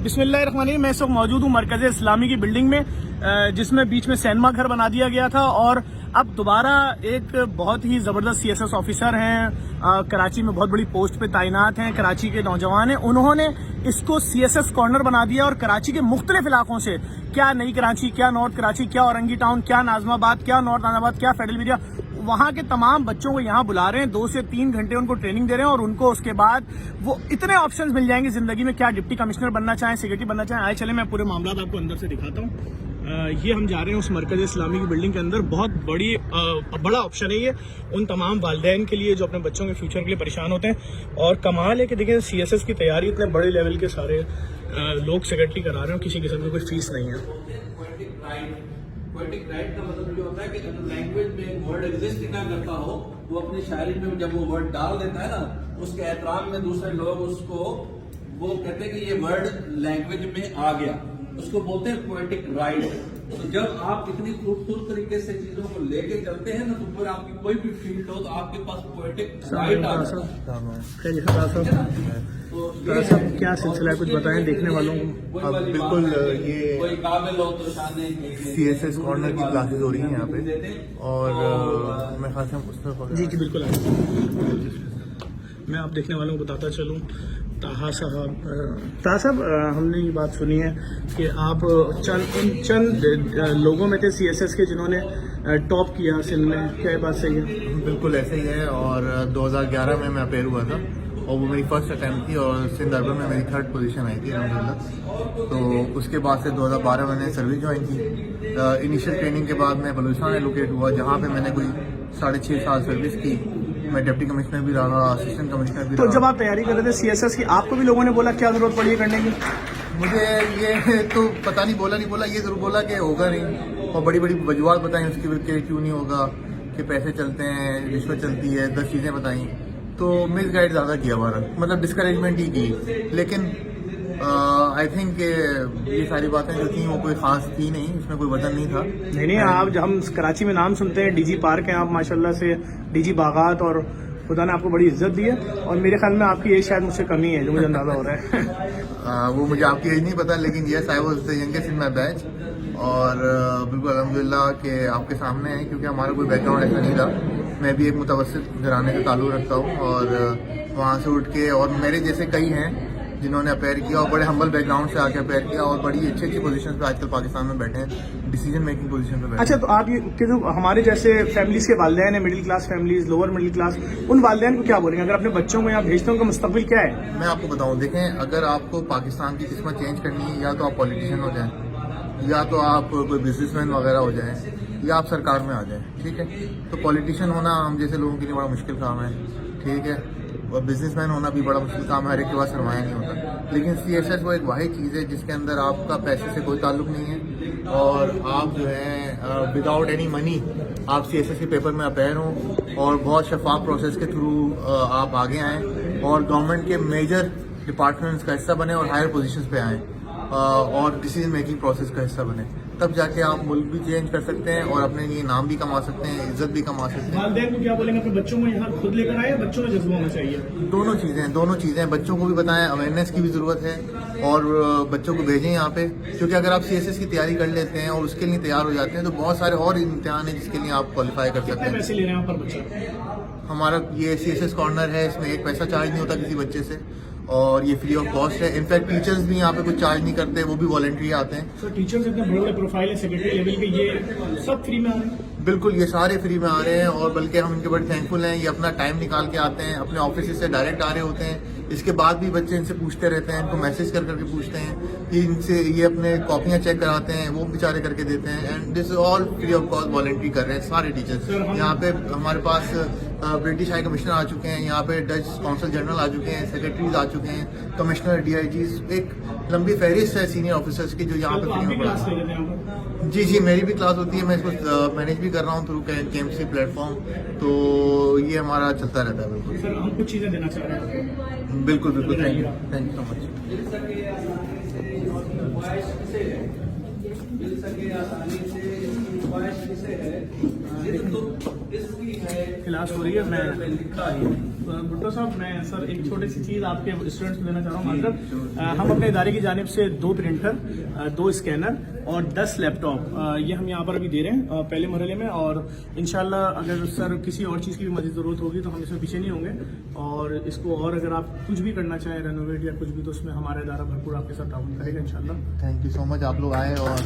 बिस्मिल्लाहिर्रहमानिर्रहीम। मैं इस वक्त मौजूद हूँ मरकज़ इस्लामी की बिल्डिंग में, जिसमें बीच में सिनेमा घर बना दिया गया था और अब दोबारा एक बहुत ही ज़बरदस्त CSS ऑफिसर हैं, कराची में बहुत बड़ी पोस्ट पे तैनात हैं, कराची के नौजवान हैं। उन्होंने इसको CSS कॉर्नर बना दिया और कराची के मुख्तलिफ इलाकों से, क्या नई कराची, क्या नॉर्थ कराची, क्या औरंगी टाउन, क्या नाजमाबाद, क्या नॉर्थ नाजमाबाद, क्या फेडरल एरिया, वहाँ के तमाम बच्चों को यहाँ बुला रहे हैं। 2 से 3 घंटे उनको ट्रेनिंग दे रहे हैं और उनको उसके बाद वो इतने ऑप्शंस मिल जाएंगे जिंदगी में, क्या डिप्टी कमिश्नर बनना चाहें, सेक्रेटरी बनना चाहें। आए चले मैं पूरे मामला आपको अंदर से दिखाता हूँ। ये हम जा रहे हैं उस मरकज़ इस्लामी की बिल्डिंग के अंदर। बहुत बड़ा ऑप्शन है ये उन तमाम वालिदैन के लिए जो अपने बच्चों के फ्यूचर के लिए परेशान होते हैं। और कमाल है कि देखिए CSS की तैयारी इतने बड़े लेवल के सारे लोग सेक्रेटरी करा रहे हैं, किसी किस्म की कोई फीस नहीं है। पोएटिक राइट का मतलब ये होता है कि अगर लैंग्वेज में वर्ड एग्जिस्ट ही ना करता हो, वो अपनी शायरी में जब वो वर्ड डाल देता है ना, उसके एहतराम में दूसरे लोग उसको वो कहते हैं कि ये वर्ड लैंग्वेज में आ गया, उसको बोलते हैं पोएटिक राइट। तो जब आप इतनी खूबसूरत तरीके से चीजों को लेके चलते हैं ना, तो फिर आपकी कोई भी फील्ड हो तो आपके पास पोएटिक राइट आता है। तो क्या सिलसिला है, कुछ बताएं देखने वालों को। अब बिल्कुल ये कोई काबिल हो तो शाने CSS कॉर्नर की क्लासेस हो रही हैं यहाँ पे और मैं खास जी बिल्कुल मैं आप देखने वालों को बताता चलूँ। ताहा साहब, हमने ये बात सुनी है कि आप चंद लोगों में थे CSS के जिन्होंने टॉप किया सिंध में, क्या ये बात सही है? बिल्कुल ऐसे ही है और 2011 में मैं अपेयर हुआ था और वो मेरी फर्स्ट अटैम्प्ट थी और सिंध अर्बन में मेरी 3rd पोजीशन आई थी अल्हम्दुलिल्लाह। तो उसके बाद से 2012 मैंने सर्विस ज्वाइन की। इनिशियल ट्रेनिंग के बाद मैं बलूचिस्तान एलोकेट हुआ, जहाँ पे मैंने कोई 6.5 साल सर्विस की। मैं डिप्टी कमिश्नर भी रहा, असिस्टेंट कमिश्नर भी रहा। तो जब आप तैयारी कर रहे थे CSS की, आपको भी लोगों ने बोला क्या जरूरत पड़ी है करने की? मुझे ये तो पता नहीं बोला, ये जरूर बोला कि होगा नहीं, और बड़ी बड़ी वजूहत बताई उसकी कि क्यों नहीं होगा, कि पैसे चलते हैं, रिश्वत चलती है, 10 चीज़ें बताई। तो मिस गाइड ज़्यादा किया हमारा, मतलब डिस्करेजमेंट ही की। लेकिन आई थिंक ये सारी बातें जो थी वो कोई खास थी नहीं, इसमें कोई वजन नहीं था। नहीं, आप जब हम कराची में नाम सुनते हैं, DG पार्क हैं आप माशाल्लाह से, DG बागात, और खुदा ने आपको बड़ी इज्जत दी है और मेरे ख्याल में आपकी एज शायद मुझसे कमी है, जो मुझे अंदाजा हो रहा है। वो मुझे आपकी एज नहीं पता, लेकिन yes I was the youngest in my batch. और बिल्कुल अल्हम्दुलिल्लाह के आपके सामने है, क्योंकि हमारा कोई बैकग्राउंड ऐसा नहीं था। मैं भी एक मुतवस्सित घराने से ताल्लुक़ रखता हूँ और वहाँ से उठ के, और मेरे जैसे कई हैं जिन्होंने अपेयर किया और बड़े हम्बल बैकग्राउंड से आके अपेयर किया और बड़ी अच्छी पोजीशन पे आजकल पाकिस्तान में बैठे हैं, डिसीजन मेकिंग पोजीशन पे बैठे। अच्छा, तो आप ये कि जो हमारे जैसे फैमिलीज के वालिदैन हैं, middle class families, lower middle class, उन वालिदैन को क्या बोलेंगे अगर अपने बच्चों को यहाँ भेजते हैं, उनका मुस्तकबिल क्या है? मैं आपको बताऊं, देखें, अगर आपको पाकिस्तान की किस्मत चेंज करनी है, या तो आप पॉलिटिशियन हो जाएं, या तो आप कोई बिजनेसमैन वगैरह हो जाएं, या आप सरकार में आ जाएं, ठीक है। तो पॉलिटिशियन होना हम जैसे लोगों के लिए बड़ा मुश्किल काम है, ठीक है, और बिजनेसमैन होना भी बड़ा मुश्किल काम है, हर एक के पास सरमाया नहीं होता। लेकिन CSS वो एक वाहिद चीज़ है जिसके अंदर आपका पैसे से कोई ताल्लुक नहीं है और आप जो है विदाउट एनी मनी आप CSS के पेपर में अपेयर हों और बहुत शफाफ प्रोसेस के थ्रू आप आगे आएँ और गवर्नमेंट के मेजर डिपार्टमेंट्स का हिस्सा बने और हायर पोजीशंस पे आएँ और डिसीजन मेकिंग प्रोसेस का हिस्सा बने, तब जाके आप मुल्क भी चेंज कर सकते हैं और अपने लिए नाम भी कमा सकते हैं, इज्जत भी कमा सकते हैं। वालिदैन को क्या बोलेंगे अपने बच्चों को यहाँ खुद लेकर आए, बच्चों में जज्बा होना चाहिए? दोनों चीज़ें बच्चों को भी बताएं, अवेयरनेस की भी ज़रूरत है और बच्चों को भेजें यहाँ पे, क्योंकि अगर आप CSS की तैयारी कर लेते हैं और उसके लिए तैयार हो जाते हैं तो बहुत सारे और इम्तिहान है जिसके लिए आप क्वालिफाई कर सकते हैं। पैसे ले रहे हैं पर बच्चा? हमारा ये CSS कॉर्नर है, इसमें एक पैसा चार्ज नहीं होता किसी बच्चे से और ये फ्री ऑफ कॉस्ट है। इनफैक्ट टीचर्स भी यहाँ पे कुछ चार्ज नहीं करते, वो भी वॉलंटरी आते हैं। तो टीचर्स इतने बड़े बड़े प्रोफाइल है, सेक्रेटरी लेवल के, ये सब फ्री में आ रहे हैं? बिल्कुल, ये सारे फ्री में आ रहे हैं और बल्कि हम इनके बड़े थैंकफुल हैं। ये अपना टाइम निकाल के आते हैं, अपने ऑफिस से डायरेक्ट आ रहे होते हैं। इसके बाद भी बच्चे इनसे पूछते रहते हैं, इनको मैसेज कर करके पूछते हैं कि इनसे ये अपने कॉपियाँ चेक कराते हैं, वो बेचारे करके देते हैं। And this all free of cost voluntary कर रहे हैं सारे टीचर्स। यहाँ पे हमारे पास ब्रिटिश हाई कमिश्नर आ चुके हैं, यहाँ पे डच कौंसल जनरल आ चुके हैं, सेक्रेटरीज आ चुके हैं, कमिश्नर, DIGs, एक लंबी फहरिस्त है सीनियर ऑफिसर्स की जो यहाँ पे फ्री में पढ़ाते हैं। जी, मेरी भी क्लास होती है, मैं इसको मैनेज भी कर रहा हूँ थ्रू KMC प्लेटफॉर्म, तो ये हमारा चलता रहता है। बिल्कुल सर, हम कुछ चीज़ें देना चाह रहे हैं। बिल्कुल, थैंक यू सो मच। मिल सके आसानी से, इसकी ख्वाहिश किसे है, जिद तो इसकी है, क्लास हो रही है, मैं लिखा ही भुट्टो साहब, मैं सर एक छोटी सी चीज़ आपके स्टूडेंट्स को देना चाह रहा हूँ। मतलब हम अपने इदारे की जानिब से 2 प्रिंटर, 2 स्कैनर और 10 लैपटॉप ये हम यहाँ पर अभी दे रहे हैं पहले मरहले में, और इंशाल्लाह अगर सर किसी और चीज़ की भी मज़ीद ज़रूरत होगी तो हम इसमें पीछे नहीं होंगे, और इसको और अगर आप कुछ भी करना चाहें रेनोवेट या कुछ भी, तो उसमें हमारा इदारा भरपूर आपके साथ ताउन करेगा इंशाल्लाह। थैंक यू सो मच, आप लोग आए और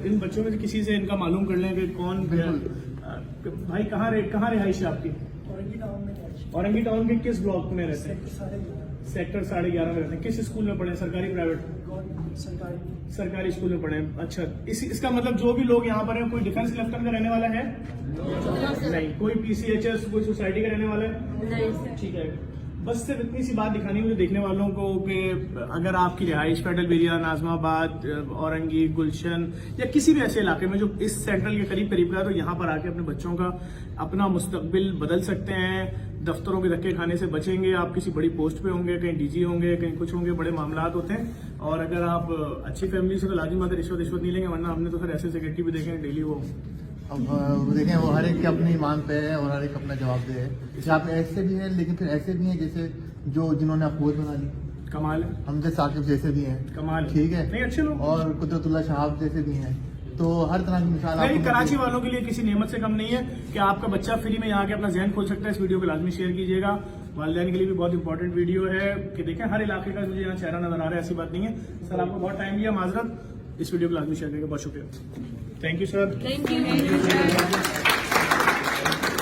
इन बच्चों में से किसी से इनका मालूम कर लें कि कौन भाई कहाँ रिहाइश है आपकी? औरंगी टाउन के किस ब्लॉक में रहते हैं? सेक्टर 11.5 में रहते हैं। किस स्कूल में पढ़े? सरकारी प्राइवेट? सरकारी स्कूल में पढ़े। अच्छा, इसका मतलब जो भी लोग यहाँ पर हैं, कोई डिफेंस लेफ्टिनेंट का रहने वाला है? नहीं। कोई PCHS, कोई सोसाइटी का रहने वाला है? नहीं। ठीक है, बस सिर्फ इतनी सी बात दिखानी मुझे देखने वालों को कि अगर आपकी रिहाइश फेडरल बेरिया, नाजमाबाद, औरंगी, गुलशन या किसी भी ऐसे इलाके में जो इस सेंट्रल के करीब करीब का है, तो यहाँ पर आके अपने बच्चों का अपना मुस्तकबिल बदल सकते हैं। दफ्तरों के धक्के खाने से बचेंगे, आप किसी बड़ी पोस्ट पे होंगे, कहीं DG होंगे, कहीं कुछ होंगे, बड़े मामलात होते हैं। और अगर आप अच्छी फैमिली से तो लाजिम बात है रिश्वत नहीं लेंगे, वरना हमने तो फिर ऐसे सेक्रेटरी भी देखे हैं डेली। वो अब देखें, वो हर एक के अपनी ईमान पे है और हर एक अपना जवाब दे है। यहाँ पे ऐसे भी है, लेकिन फिर ऐसे भी हैं जैसे जिन्होंने अफवाह बना ली, कमाल है। हमसे साकिब जैसे भी हैं, कमाल, ठीक है, नहीं अच्छे लोग, और कुदरतुल्लाह शहाब जैसे भी हैं। तो हर तरह की मिसाल नहीं, कराची वालों के लिए किसी नेमत से कम नहीं है कि आपका बच्चा फ्री में यहाँ के अपना जहन खोल सकता है। इस वीडियो को लाजमी शेयर कीजिएगा। वालिदैन के लिए भी बहुत इंपॉर्टेंट वीडियो है कि देखें हर इलाके का मुझे यहाँ चेहरा नजर आ रहा है, ऐसी बात नहीं है। सर आपको बहुत टाइम दिया, माजरत। इस वीडियो को लाजमी शेयर करेगा, बहुत शुक्रिया। Thank you sir. Thank you.